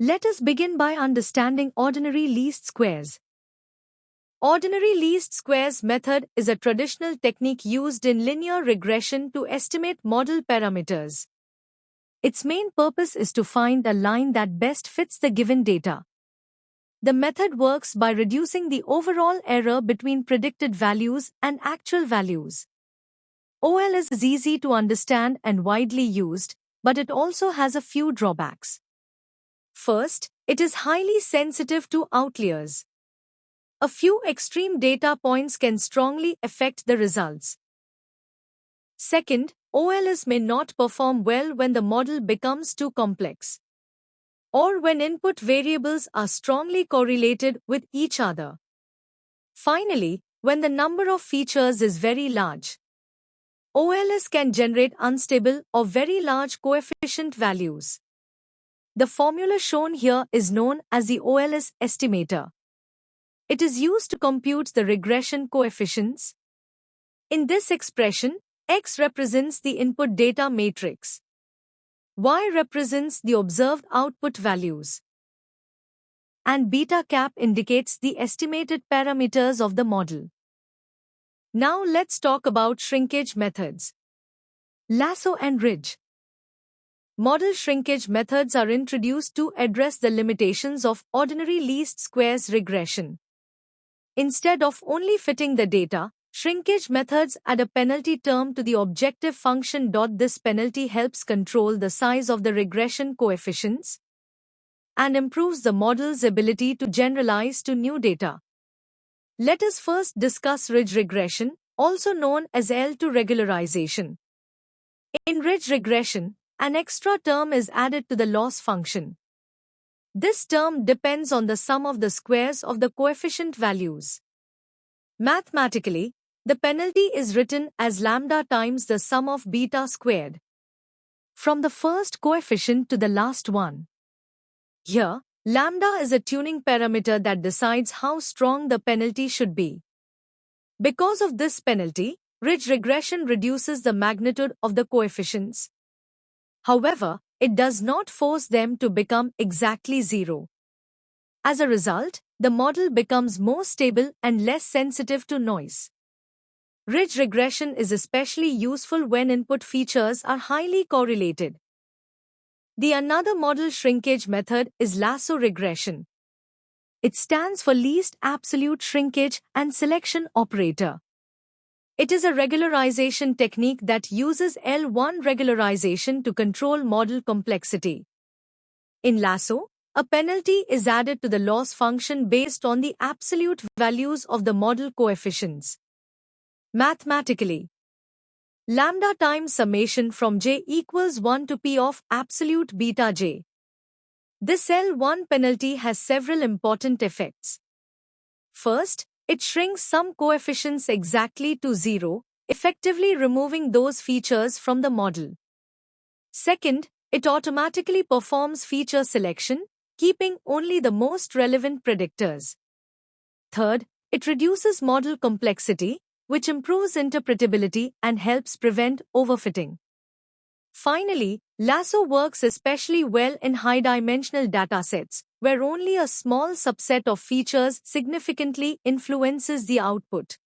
Let us begin by understanding ordinary least squares. Ordinary least squares method is a traditional technique used in linear regression to estimate model parameters. Its main purpose is to find a line that best fits the given data. The method works by reducing the overall error between predicted values and actual values. OL is easy to understand and widely used, but it also has a few drawbacks. First, it is highly sensitive to outliers. A few extreme data points can strongly affect the results. Second, OLS may not perform well when the model becomes too complex, or when input variables are strongly correlated with each other. Finally, when the number of features is very large, OLS can generate unstable or very large coefficient values. The formula shown here is known as the OLS estimator. It is used to compute the regression coefficients. In this expression, X represents the input data matrix. Y represents the observed output values. And beta cap indicates the estimated parameters of the model. Now let's talk about shrinkage methods. Lasso and ridge. Model shrinkage methods are introduced to address the limitations of ordinary least squares regression. Instead of only fitting the data, shrinkage methods add a penalty term to the objective function. This penalty helps control the size of the regression coefficients and improves the model's ability to generalize to new data. Let us first discuss ridge regression, also known as L2 regularization. In ridge regression, an extra term is added to the loss function. This term depends on the sum of the squares of the coefficient values. Mathematically, the penalty is written as lambda times the sum of beta squared, from the first coefficient to the last one. Here, lambda is a tuning parameter that decides how strong the penalty should be. Because of this penalty, ridge regression reduces the magnitude of the coefficients. However, it does not force them to become exactly zero. As a result, the model becomes more stable and less sensitive to noise. Ridge regression is especially useful when input features are highly correlated. The another model shrinkage method is lasso regression. It stands for least absolute shrinkage and selection operator. It is a regularization technique that uses L1 regularization to control model complexity. In lasso, a penalty is added to the loss function based on the absolute values of the model coefficients. Mathematically, lambda times summation from j equals 1 to p of absolute beta j. This L1 penalty has several important effects. First, it shrinks some coefficients exactly to zero, effectively removing those features from the model. Second, it automatically performs feature selection, keeping only the most relevant predictors. Third, it reduces model complexity, which improves interpretability and helps prevent overfitting. Finally, lasso works especially well in high-dimensional datasets, where only a small subset of features significantly influences the output.